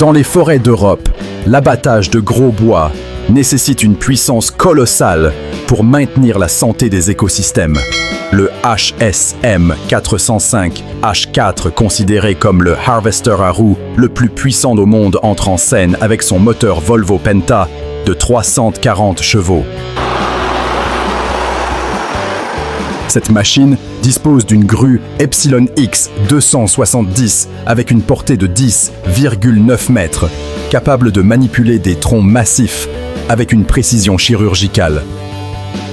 Dans les forêts d'Europe, l'abattage de gros bois nécessite une puissance colossale pour maintenir la santé des écosystèmes. Le HSM 405 H4, considéré comme le harvester à roues le plus puissant au monde, entre en scène avec son moteur Volvo Penta de 340 chevaux. Cette machine dispose d'une grue Epsilon X 270 avec une portée de 10,9 mètres, capable de manipuler des troncs massifs avec une précision chirurgicale.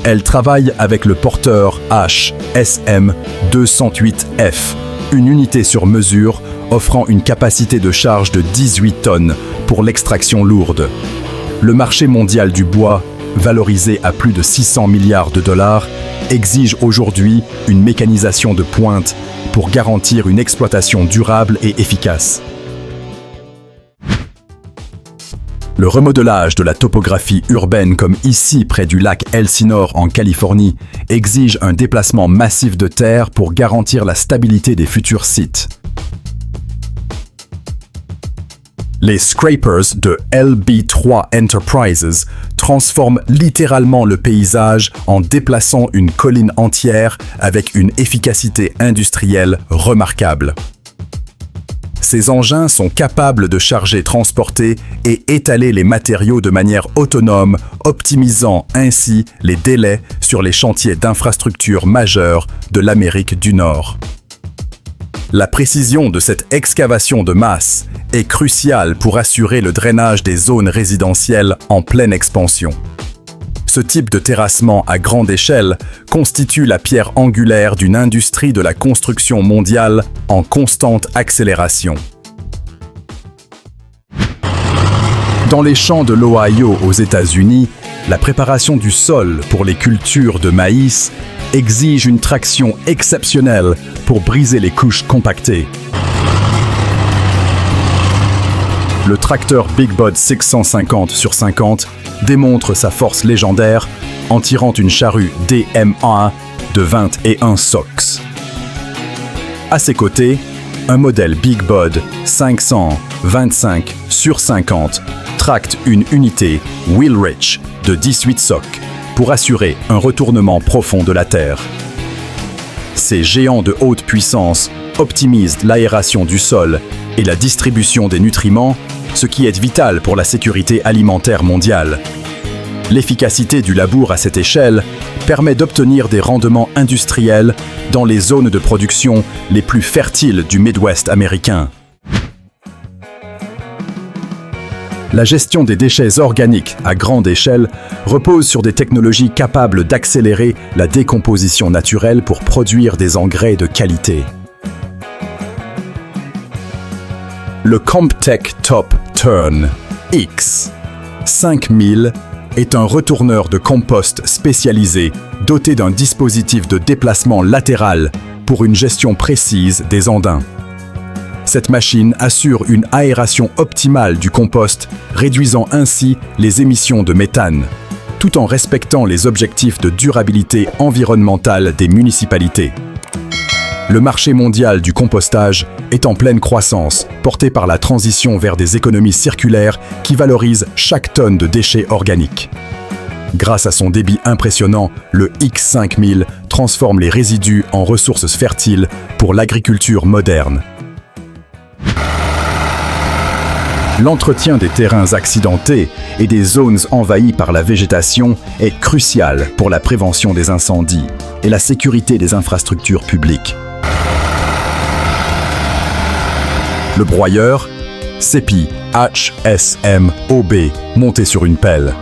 Elle travaille avec le porteur HSM 208F, une unité sur mesure offrant une capacité de charge de 18 tonnes pour l'extraction lourde. Le marché mondial du bois, valorisé à plus de 600 milliards de dollars, exige aujourd'hui une mécanisation de pointe pour garantir une exploitation durable et efficace. Le remodelage de la topographie urbaine, comme ici près du lac Elsinore en Californie, exige un déplacement massif de terre pour garantir la stabilité des futurs sites. Les scrapers de LB3 Enterprises transforment littéralement le paysage en déplaçant une colline entière avec une efficacité industrielle remarquable. Ces engins sont capables de charger, transporter et étaler les matériaux de manière autonome, optimisant ainsi les délais sur les chantiers d'infrastructures majeurs de l'Amérique du Nord. La précision de cette excavation de masse est cruciale pour assurer le drainage des zones résidentielles en pleine expansion. Ce type de terrassement à grande échelle constitue la pierre angulaire d'une industrie de la construction mondiale en constante accélération. Dans les champs de l'Ohio aux États-Unis, la préparation du sol pour les cultures de maïs exige une traction exceptionnelle pour briser les couches compactées. Le tracteur Big Bud 650/50 démontre sa force légendaire en tirant une charrue DMA de 21 SOX. À ses côtés, un modèle Big Bud 525/50 tracte une unité Wheelwright de 18 SOC pour assurer un retournement profond de la terre. Ces géants de haute puissance optimisent l'aération du sol et la distribution des nutriments, ce qui est vital pour la sécurité alimentaire mondiale. L'efficacité du labour à cette échelle permet d'obtenir des rendements industriels dans les zones de production les plus fertiles du Midwest américain. La gestion des déchets organiques à grande échelle repose sur des technologies capables d'accélérer la décomposition naturelle pour produire des engrais de qualité. Le Comptech Top Turn X 5000 est un retourneur de compost spécialisé doté d'un dispositif de déplacement latéral pour une gestion précise des andins. Cette machine assure une aération optimale du compost, réduisant ainsi les émissions de méthane, tout en respectant les objectifs de durabilité environnementale des municipalités. Le marché mondial du compostage est en pleine croissance, porté par la transition vers des économies circulaires qui valorisent chaque tonne de déchets organiques. Grâce à son débit impressionnant, le X5000 transforme les résidus en ressources fertiles pour l'agriculture moderne. L'entretien des terrains accidentés et des zones envahies par la végétation est crucial pour la prévention des incendies et la sécurité des infrastructures publiques. Le broyeur, CEPI HSM-OB, monté sur une pelle.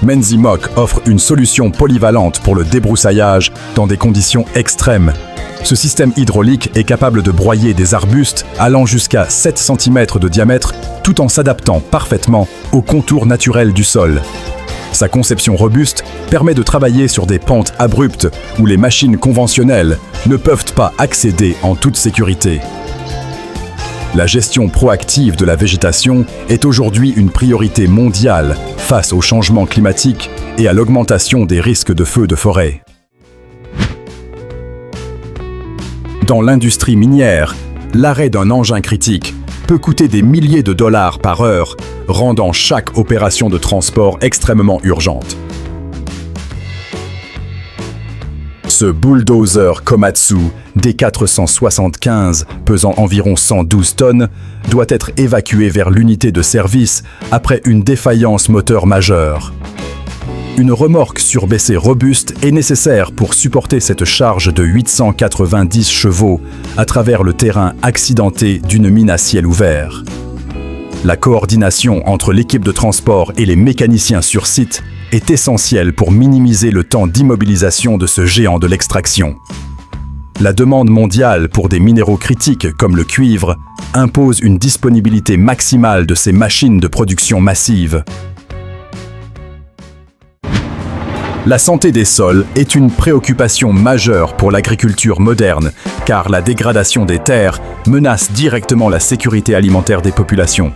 Menzimoc offre une solution polyvalente pour le débroussaillage dans des conditions extrêmes. Ce système hydraulique est capable de broyer des arbustes allant jusqu'à 7 cm de diamètre tout en s'adaptant parfaitement au contour naturel du sol. Sa conception robuste permet de travailler sur des pentes abruptes où les machines conventionnelles ne peuvent pas accéder en toute sécurité. La gestion proactive de la végétation est aujourd'hui une priorité mondiale face au changement climatique et à l'augmentation des risques de feux de forêt. Dans l'industrie minière, l'arrêt d'un engin critique peut coûter des milliers de dollars par heure, rendant chaque opération de transport extrêmement urgente. Ce bulldozer Komatsu D475, pesant environ 112 tonnes, doit être évacué vers l'unité de service après une défaillance moteur majeure. Une remorque surbaissée robuste est nécessaire pour supporter cette charge de 890 chevaux à travers le terrain accidenté d'une mine à ciel ouvert. La coordination entre l'équipe de transport et les mécaniciens sur site est essentielle pour minimiser le temps d'immobilisation de ce géant de l'extraction. La demande mondiale pour des minéraux critiques comme le cuivre impose une disponibilité maximale de ces machines de production massive. La santé des sols est une préoccupation majeure pour l'agriculture moderne, car la dégradation des terres menace directement la sécurité alimentaire des populations.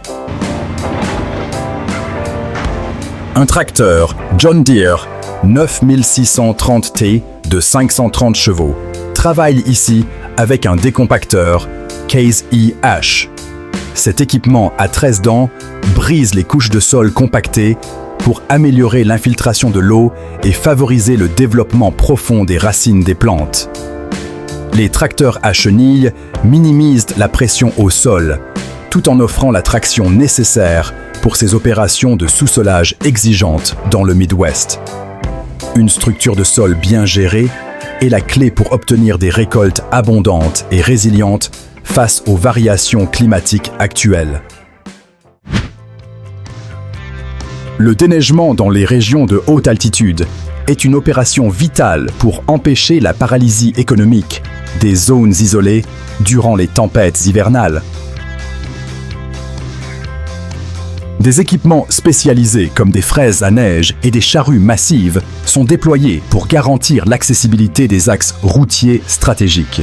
Un tracteur John Deere 9630T de 530 chevaux travaille ici avec un décompacteur Case IH. Cet équipement à 13 dents brise les couches de sol compactées pour améliorer l'infiltration de l'eau et favoriser le développement profond des racines des plantes. Les tracteurs à chenilles minimisent la pression au sol, tout en offrant la traction nécessaire pour ces opérations de sous-solage exigeantes dans le Midwest. Une structure de sol bien gérée est la clé pour obtenir des récoltes abondantes et résilientes face aux variations climatiques actuelles. Le déneigement dans les régions de haute altitude est une opération vitale pour empêcher la paralysie économique des zones isolées durant les tempêtes hivernales. Des équipements spécialisés comme des fraises à neige et des charrues massives sont déployés pour garantir l'accessibilité des axes routiers stratégiques.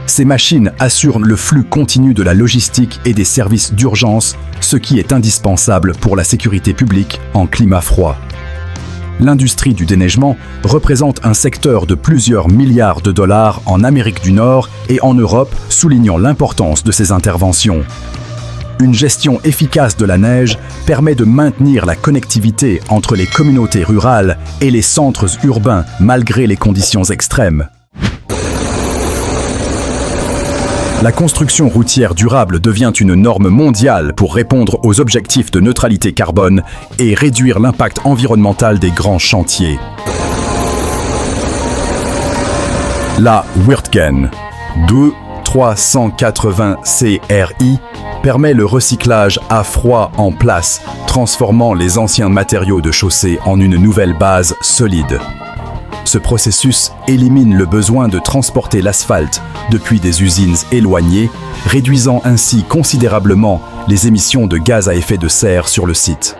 Ces machines assurent le flux continu de la logistique et des services d'urgence, ce qui est indispensable pour la sécurité publique en climat froid. L'industrie du déneigement représente un secteur de plusieurs milliards de dollars en Amérique du Nord et en Europe, soulignant l'importance de ces interventions. Une gestion efficace de la neige permet de maintenir la connectivité entre les communautés rurales et les centres urbains malgré les conditions extrêmes. La construction routière durable devient une norme mondiale pour répondre aux objectifs de neutralité carbone et réduire l'impact environnemental des grands chantiers. La Wirtgen 2380 CRI permet le recyclage à froid en place, transformant les anciens matériaux de chaussée en une nouvelle base solide. Ce processus élimine le besoin de transporter l'asphalte depuis des usines éloignées, réduisant ainsi considérablement les émissions de gaz à effet de serre sur le site.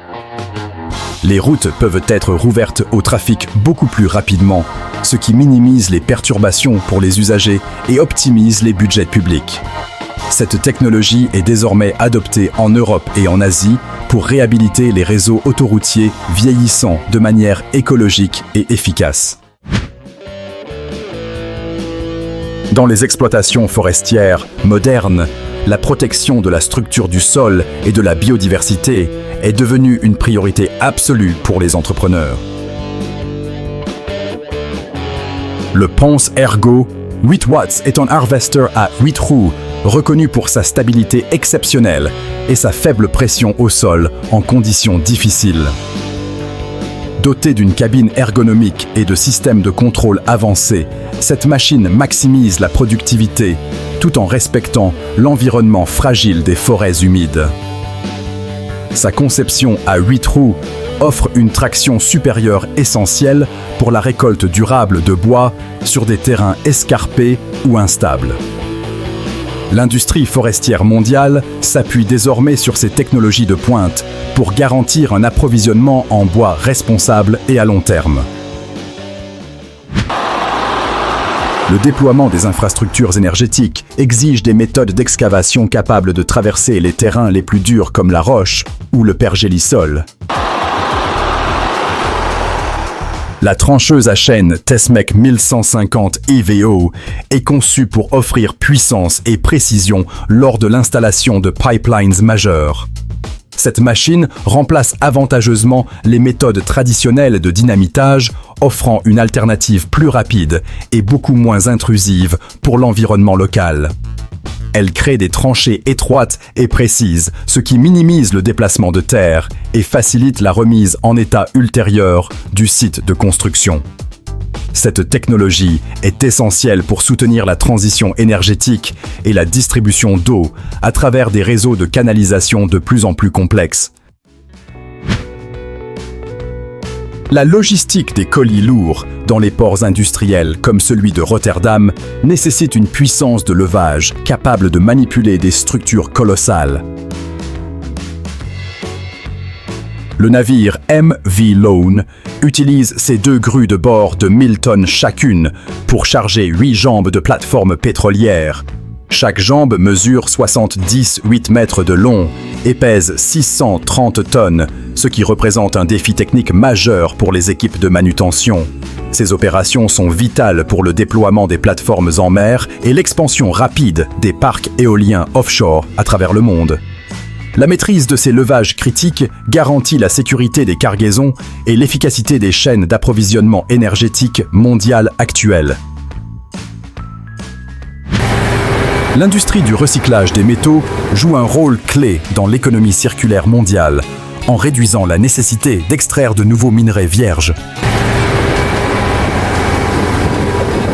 Les routes peuvent être rouvertes au trafic beaucoup plus rapidement, ce qui minimise les perturbations pour les usagers et optimise les budgets publics. Cette technologie est désormais adoptée en Europe et en Asie pour réhabiliter les réseaux autoroutiers vieillissants de manière écologique et efficace. Dans les exploitations forestières modernes, la protection de la structure du sol et de la biodiversité est devenue une priorité absolue pour les entrepreneurs. Le Ponce Ergo 8 watts est un harvester à 8 roues, reconnu pour sa stabilité exceptionnelle et sa faible pression au sol en conditions difficiles. Dotée d'une cabine ergonomique et de systèmes de contrôle avancés, cette machine maximise la productivité tout en respectant l'environnement fragile des forêts humides. Sa conception à 8 roues offre une traction supérieure essentielle pour la récolte durable de bois sur des terrains escarpés ou instables. L'industrie forestière mondiale s'appuie désormais sur ces technologies de pointe pour garantir un approvisionnement en bois responsable et à long terme. Le déploiement des infrastructures énergétiques exige des méthodes d'excavation capables de traverser les terrains les plus durs comme la roche ou le pergélisol. La trancheuse à chaîne Tesmec 1150 EVO est conçue pour offrir puissance et précision lors de l'installation de pipelines majeurs. Cette machine remplace avantageusement les méthodes traditionnelles de dynamitage, offrant une alternative plus rapide et beaucoup moins intrusive pour l'environnement local. Elle crée des tranchées étroites et précises, ce qui minimise le déplacement de terre et facilite la remise en état ultérieur du site de construction. Cette technologie est essentielle pour soutenir la transition énergétique et la distribution d'eau à travers des réseaux de canalisation de plus en plus complexes. La logistique des colis lourds dans les ports industriels comme celui de Rotterdam nécessite une puissance de levage capable de manipuler des structures colossales. Le navire MV Lone utilise ses 2 grues de bord de 1000 tonnes chacune pour charger 8 jambes de plateforme pétrolière. Chaque jambe mesure 78 mètres de long et pèse 630 tonnes, ce qui représente un défi technique majeur pour les équipes de manutention. Ces opérations sont vitales pour le déploiement des plateformes en mer et l'expansion rapide des parcs éoliens offshore à travers le monde. La maîtrise de ces levages critiques garantit la sécurité des cargaisons et l'efficacité des chaînes d'approvisionnement énergétique mondiales actuelles. L'industrie du recyclage des métaux joue un rôle clé dans l'économie circulaire mondiale, en réduisant la nécessité d'extraire de nouveaux minerais vierges.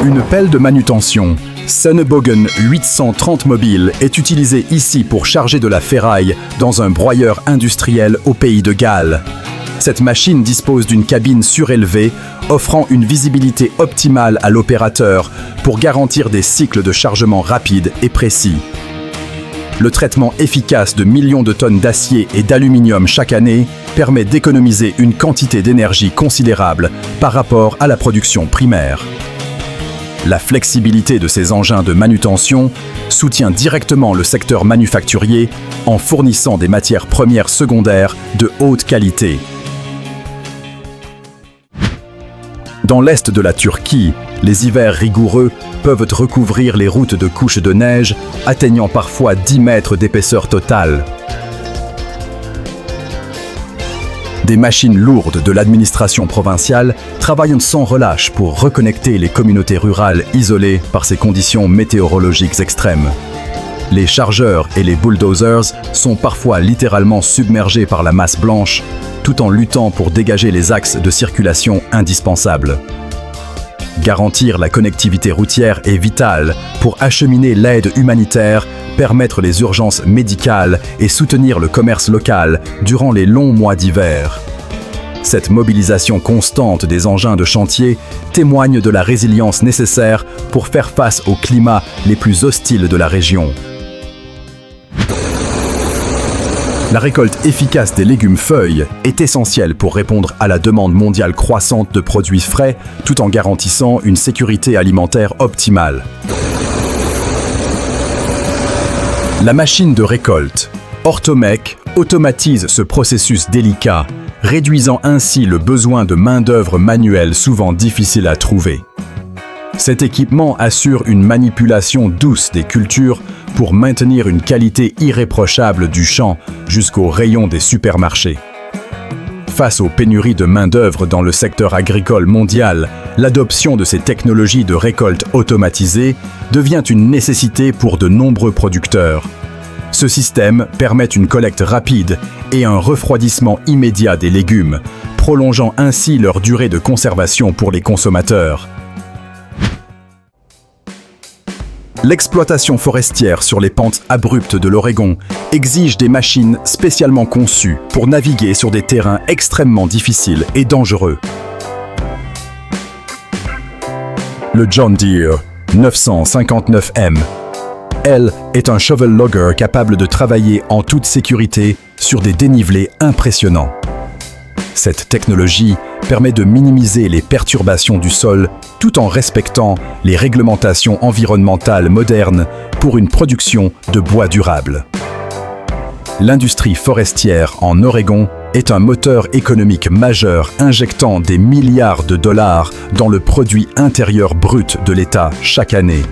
Une pelle de manutention Sennebogen 830 mobile est utilisée ici pour charger de la ferraille dans un broyeur industriel au pays de Galles. Cette machine dispose d'une cabine surélevée, offrant une visibilité optimale à l'opérateur pour garantir des cycles de chargement rapides et précis. Le traitement efficace de millions de tonnes d'acier et d'aluminium chaque année permet d'économiser une quantité d'énergie considérable par rapport à la production primaire. La flexibilité de ces engins de manutention soutient directement le secteur manufacturier en fournissant des matières premières secondaires de haute qualité. Dans l'est de la Turquie, les hivers rigoureux peuvent recouvrir les routes de couches de neige, atteignant parfois 10 mètres d'épaisseur totale. Des machines lourdes de l'administration provinciale travaillent sans relâche pour reconnecter les communautés rurales isolées par ces conditions météorologiques extrêmes. Les chargeurs et les bulldozers sont parfois littéralement submergés par la masse blanche, tout en luttant pour dégager les axes de circulation indispensables. Garantir la connectivité routière est vital pour acheminer l'aide humanitaire, permettre les urgences médicales et soutenir le commerce local durant les longs mois d'hiver. Cette mobilisation constante des engins de chantier témoigne de la résilience nécessaire pour faire face aux climats les plus hostiles de la région. La récolte efficace des légumes-feuilles est essentielle pour répondre à la demande mondiale croissante de produits frais tout en garantissant une sécurité alimentaire optimale. La machine de récolte, Ortomec, automatise ce processus délicat, réduisant ainsi le besoin de main-d'œuvre manuelle souvent difficile à trouver. Cet équipement assure une manipulation douce des cultures pour maintenir une qualité irréprochable du champ jusqu'aux rayons des supermarchés. Face aux pénuries de main-d'œuvre dans le secteur agricole mondial, l'adoption de ces technologies de récolte automatisée devient une nécessité pour de nombreux producteurs. Ce système permet une collecte rapide et un refroidissement immédiat des légumes, prolongeant ainsi leur durée de conservation pour les consommateurs. L'exploitation forestière sur les pentes abruptes de l'Oregon exige des machines spécialement conçues pour naviguer sur des terrains extrêmement difficiles et dangereux. Le John Deere 959M. Elle est un shovel logger capable de travailler en toute sécurité sur des dénivelés impressionnants. Cette technologie permet de minimiser les perturbations du sol tout en respectant les réglementations environnementales modernes pour une production de bois durable. L'industrie forestière en Oregon est un moteur économique majeur injectant des milliards de dollars dans le produit intérieur brut de l'État chaque année.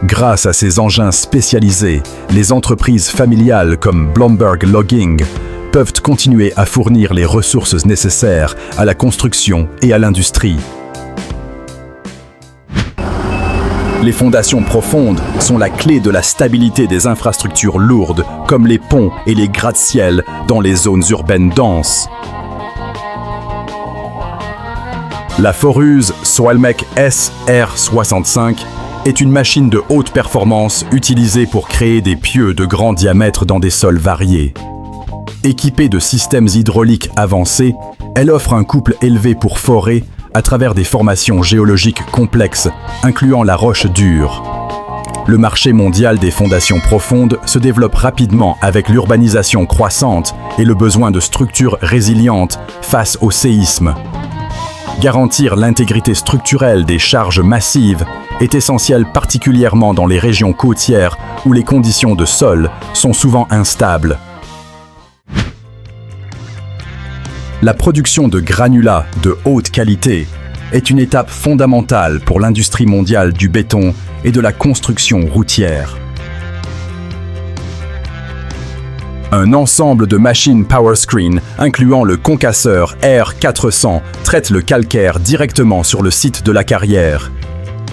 Grâce à ces engins spécialisés, les entreprises familiales comme Bloomberg Logging peuvent continuer à fournir les ressources nécessaires à la construction et à l'industrie. Les fondations profondes sont la clé de la stabilité des infrastructures lourdes, comme les ponts et les gratte-ciel dans les zones urbaines denses. La Foruse Soilmec SR65 est une machine de haute performance utilisée pour créer des pieux de grand diamètre dans des sols variés. Équipée de systèmes hydrauliques avancés, elle offre un couple élevé pour forer à travers des formations géologiques complexes, incluant la roche dure. Le marché mondial des fondations profondes se développe rapidement avec l'urbanisation croissante et le besoin de structures résilientes face au séisme. Garantir l'intégrité structurelle des charges massives est essentiel particulièrement dans les régions côtières où les conditions de sol sont souvent instables. La production de granulats de haute qualité est une étape fondamentale pour l'industrie mondiale du béton et de la construction routière. Un ensemble de machines PowerScreen, incluant le concasseur R400, traite le calcaire directement sur le site de la carrière.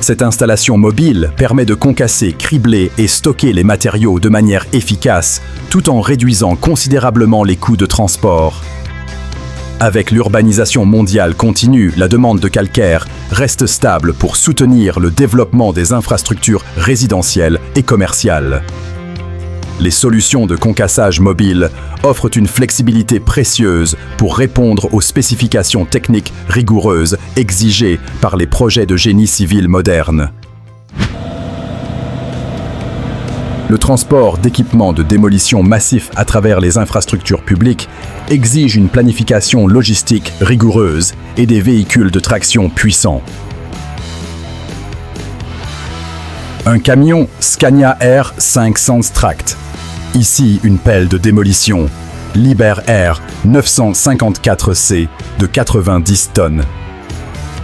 Cette installation mobile permet de concasser, cribler et stocker les matériaux de manière efficace, tout en réduisant considérablement les coûts de transport. Avec l'urbanisation mondiale continue, la demande de calcaire reste stable pour soutenir le développement des infrastructures résidentielles et commerciales. Les solutions de concassage mobile offrent une flexibilité précieuse pour répondre aux spécifications techniques rigoureuses exigées par les projets de génie civil modernes. Le transport d'équipements de démolition massifs à travers les infrastructures publiques exige une planification logistique rigoureuse et des véhicules de traction puissants. Un camion Scania R500 Tract. Ici, une pelle de démolition. Liber R 954C de 90 tonnes.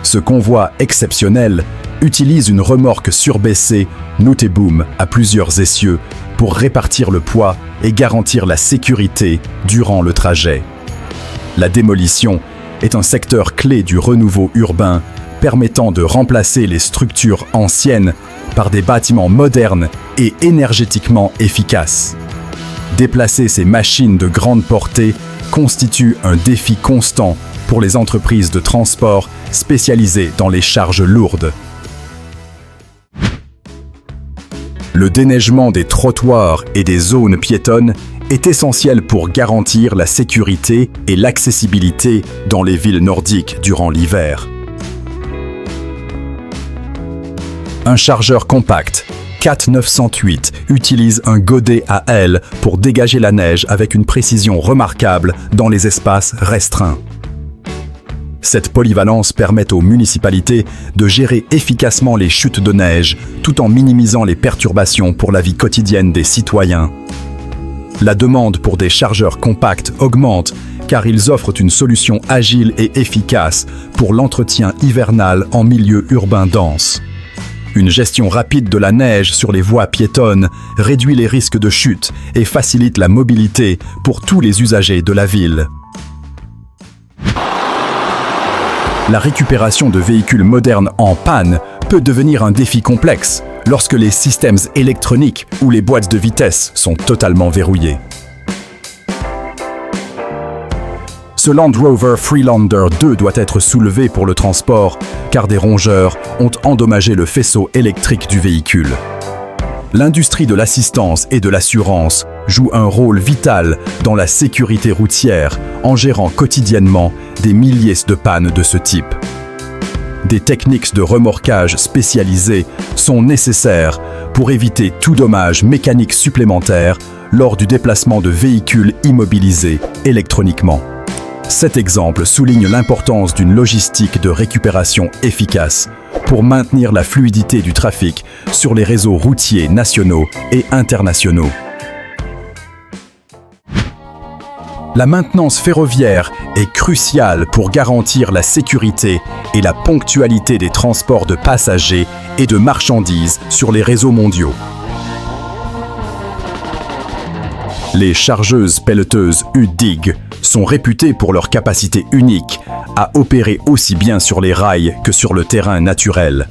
Ce convoi exceptionnel utilise une remorque surbaissée Noteboom à plusieurs essieux pour répartir le poids et garantir la sécurité durant le trajet. La démolition est un secteur clé du renouveau urbain permettant de remplacer les structures anciennes par des bâtiments modernes et énergétiquement efficaces. Déplacer ces machines de grande portée constitue un défi constant pour les entreprises de transport spécialisées dans les charges lourdes. Le déneigement des trottoirs et des zones piétonnes est essentiel pour garantir la sécurité et l'accessibilité dans les villes nordiques durant l'hiver. Un chargeur compact CAT 908 utilise un godet à aile pour dégager la neige avec une précision remarquable dans les espaces restreints. Cette polyvalence permet aux municipalités de gérer efficacement les chutes de neige tout en minimisant les perturbations pour la vie quotidienne des citoyens. La demande pour des chargeurs compacts augmente car ils offrent une solution agile et efficace pour l'entretien hivernal en milieu urbain dense. Une gestion rapide de la neige sur les voies piétonnes réduit les risques de chute et facilite la mobilité pour tous les usagers de la ville. La récupération de véhicules modernes en panne peut devenir un défi complexe lorsque les systèmes électroniques ou les boîtes de vitesse sont totalement verrouillées. Ce Land Rover Freelander 2 doit être soulevé pour le transport car des rongeurs ont endommagé le faisceau électrique du véhicule. L'industrie de l'assistance et de l'assurance joue un rôle vital dans la sécurité routière en gérant quotidiennement des milliers de pannes de ce type. Des techniques de remorquage spécialisées sont nécessaires pour éviter tout dommage mécanique supplémentaire lors du déplacement de véhicules immobilisés électroniquement. Cet exemple souligne l'importance d'une logistique de récupération efficace pour maintenir la fluidité du trafic sur les réseaux routiers nationaux et internationaux. La maintenance ferroviaire est cruciale pour garantir la sécurité et la ponctualité des transports de passagers et de marchandises sur les réseaux mondiaux. Les chargeuses pelleteuses UDIG sont réputées pour leur capacité unique à opérer aussi bien sur les rails que sur le terrain naturel.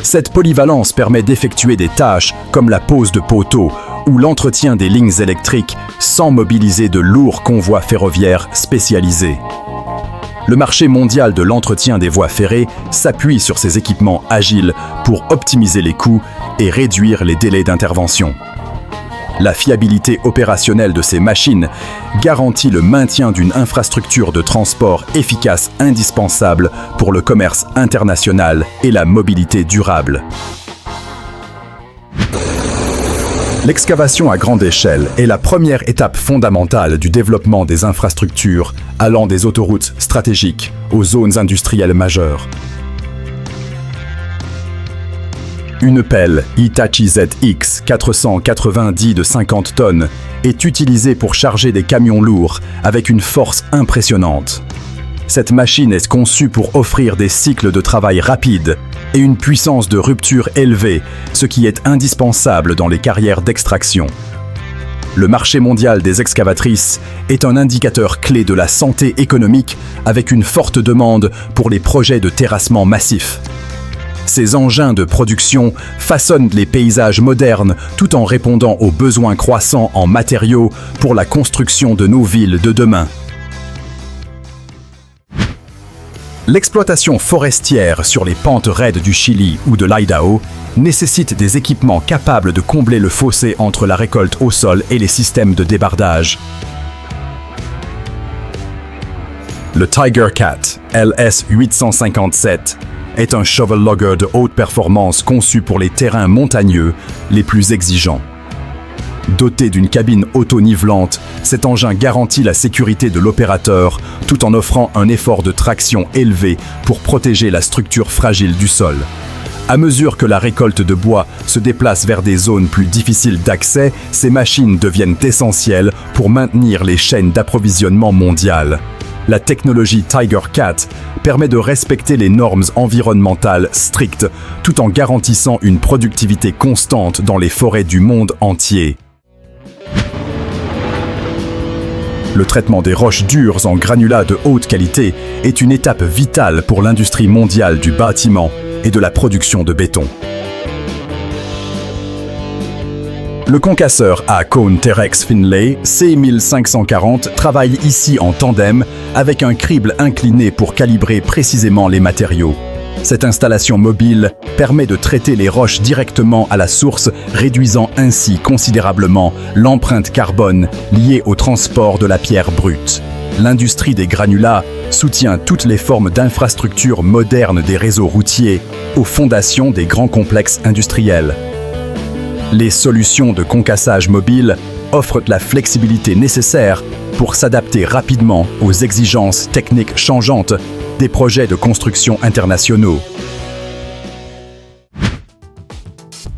Cette polyvalence permet d'effectuer des tâches comme la pose de poteaux ou l'entretien des lignes électriques sans mobiliser de lourds convois ferroviaires spécialisés. Le marché mondial de l'entretien des voies ferrées s'appuie sur ces équipements agiles pour optimiser les coûts et réduire les délais d'intervention. La fiabilité opérationnelle de ces machines garantit le maintien d'une infrastructure de transport efficace indispensable pour le commerce international et la mobilité durable. L'excavation à grande échelle est la première étape fondamentale du développement des infrastructures allant des autoroutes stratégiques aux zones industrielles majeures. Une pelle Hitachi ZX 490 de 50 tonnes est utilisée pour charger des camions lourds avec une force impressionnante. Cette machine est conçue pour offrir des cycles de travail rapides et une puissance de rupture élevée, ce qui est indispensable dans les carrières d'extraction. Le marché mondial des excavatrices est un indicateur clé de la santé économique avec une forte demande pour les projets de terrassement massif. Ces engins de production façonnent les paysages modernes tout en répondant aux besoins croissants en matériaux pour la construction de nos villes de demain. L'exploitation forestière sur les pentes raides du Chili ou de l'Idaho nécessite des équipements capables de combler le fossé entre la récolte au sol et les systèmes de débardage. Le Tiger Cat LS 857 est un shovel logger de haute performance conçu pour les terrains montagneux les plus exigeants. Doté d'une cabine auto-nivelante, cet engin garantit la sécurité de l'opérateur tout en offrant un effort de traction élevé pour protéger la structure fragile du sol. À mesure que la récolte de bois se déplace vers des zones plus difficiles d'accès, ces machines deviennent essentielles pour maintenir les chaînes d'approvisionnement mondiales. La technologie Tiger Cat permet de respecter les normes environnementales strictes tout en garantissant une productivité constante dans les forêts du monde entier. Le traitement des roches dures en granulats de haute qualité est une étape vitale pour l'industrie mondiale du bâtiment et de la production de béton. Le concasseur à cône Terex Finlay C1540 travaille ici en tandem avec un crible incliné pour calibrer précisément les matériaux. Cette installation mobile permet de traiter les roches directement à la source, réduisant ainsi considérablement l'empreinte carbone liée au transport de la pierre brute. L'industrie des granulats soutient toutes les formes d'infrastructures modernes des réseaux routiers aux fondations des grands complexes industriels. Les solutions de concassage mobile offrent la flexibilité nécessaire pour s'adapter rapidement aux exigences techniques changeantes des projets de construction internationaux.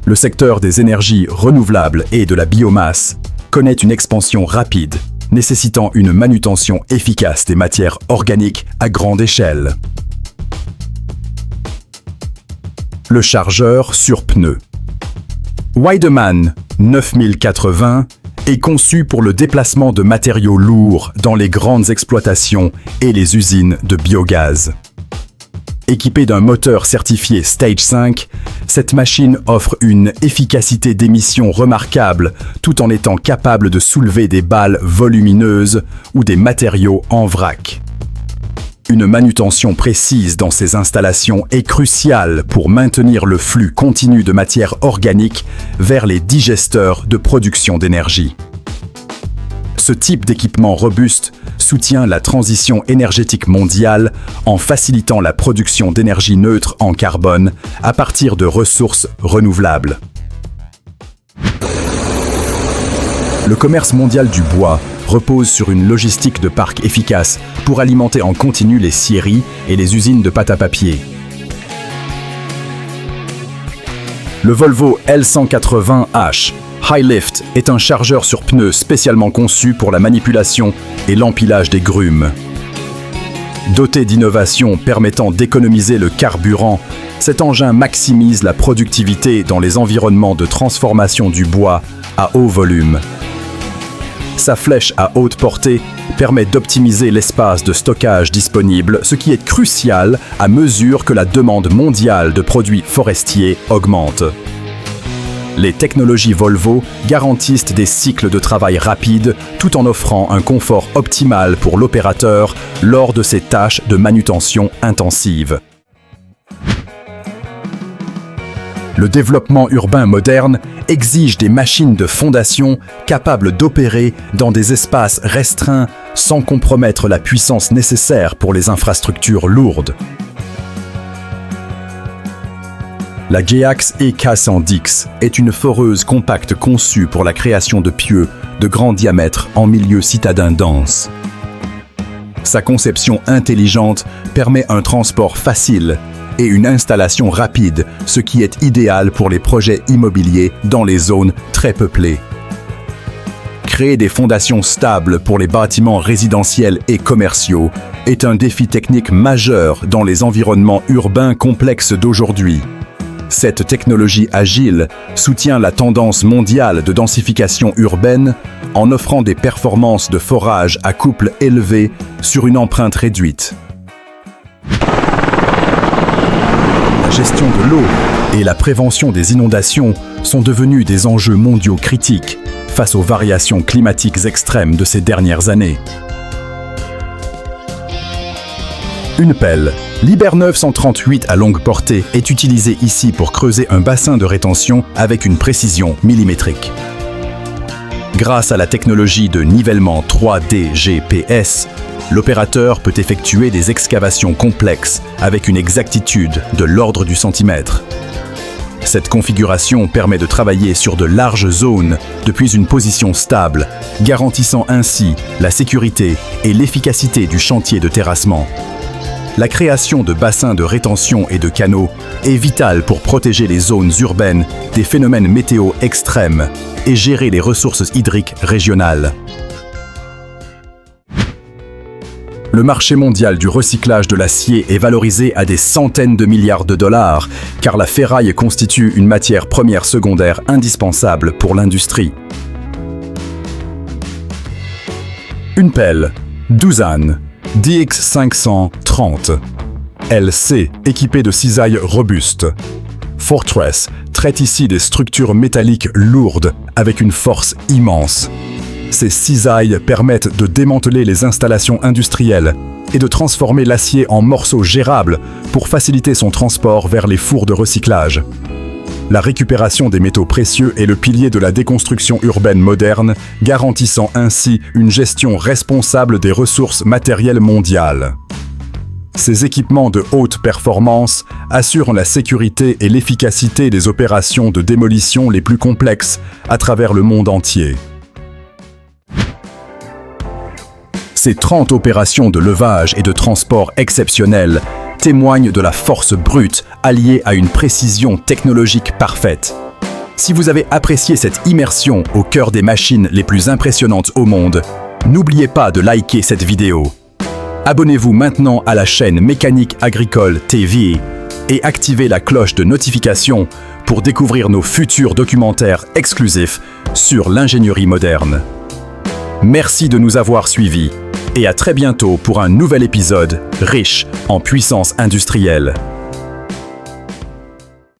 Le secteur des énergies renouvelables et de la biomasse connaît une expansion rapide, nécessitant une manutention efficace des matières organiques à grande échelle. Le chargeur sur pneus. Weidemann 9080 est conçu pour le déplacement de matériaux lourds dans les grandes exploitations et les usines de biogaz. Équipée d'un moteur certifié Stage 5, cette machine offre une efficacité d'émission remarquable tout en étant capable de soulever des balles volumineuses ou des matériaux en vrac. Une manutention précise dans ces installations est cruciale pour maintenir le flux continu de matière organique vers les digesteurs de production d'énergie. Ce type d'équipement robuste soutient la transition énergétique mondiale en facilitant la production d'énergie neutre en carbone à partir de ressources renouvelables. Le commerce mondial du bois repose sur une logistique de parc efficace pour alimenter en continu les scieries et les usines de pâte à papier. Le Volvo L180H Hi-Lift est un chargeur sur pneus spécialement conçu pour la manipulation et l'empilage des grumes. Doté d'innovations permettant d'économiser le carburant, cet engin maximise la productivité dans les environnements de transformation du bois à haut volume. Sa flèche à haute portée permet d'optimiser l'espace de stockage disponible, ce qui est crucial à mesure que la demande mondiale de produits forestiers augmente. Les technologies Volvo garantissent des cycles de travail rapides tout en offrant un confort optimal pour l'opérateur lors de ses tâches de manutention intensive. Le développement urbain moderne exige des machines de fondation capables d'opérer dans des espaces restreints sans compromettre la puissance nécessaire pour les infrastructures lourdes. La Geax EK110X est une foreuse compacte conçue pour la création de pieux de grand diamètre en milieu citadin dense. Sa conception intelligente permet un transport facile et une installation rapide, ce qui est idéal pour les projets immobiliers dans les zones très peuplées. Créer des fondations stables pour les bâtiments résidentiels et commerciaux est un défi technique majeur dans les environnements urbains complexes d'aujourd'hui. Cette technologie agile soutient la tendance mondiale de densification urbaine en offrant des performances de forage à couple élevé sur une empreinte réduite. La gestion de l'eau et la prévention des inondations sont devenus des enjeux mondiaux critiques face aux variations climatiques extrêmes de ces dernières années. Une pelle Liber 938 à longue portée est utilisée ici pour creuser un bassin de rétention avec une précision millimétrique. Grâce à la technologie de nivellement 3D GPS, l'opérateur peut effectuer des excavations complexes avec une exactitude de l'ordre du centimètre. Cette configuration permet de travailler sur de larges zones depuis une position stable, garantissant ainsi la sécurité et l'efficacité du chantier de terrassement. La création de bassins de rétention et de canaux est vitale pour protéger les zones urbaines des phénomènes météo extrêmes et gérer les ressources hydriques régionales. Le marché mondial du recyclage de l'acier est valorisé à des centaines de milliards de dollars, car la ferraille constitue une matière première secondaire indispensable pour l'industrie. Une pelle, Doosan DX530 LC, équipée de cisailles robustes. Fortress traite ici des structures métalliques lourdes avec une force immense. Ces cisailles permettent de démanteler les installations industrielles et de transformer l'acier en morceaux gérables pour faciliter son transport vers les fours de recyclage. La récupération des métaux précieux est le pilier de la déconstruction urbaine moderne, garantissant ainsi une gestion responsable des ressources matérielles mondiales. Ces équipements de haute performance assurent la sécurité et l'efficacité des opérations de démolition les plus complexes à travers le monde entier. Ces 30 opérations de levage et de transport exceptionnelles témoignent de la force brute alliée à une précision technologique parfaite. Si vous avez apprécié cette immersion au cœur des machines les plus impressionnantes au monde, n'oubliez pas de liker cette vidéo. Abonnez-vous maintenant à la chaîne Mécanique Agricole TV et activez la cloche de notification pour découvrir nos futurs documentaires exclusifs sur l'ingénierie moderne. Merci de nous avoir suivis et à très bientôt pour un nouvel épisode riche en puissance industrielle.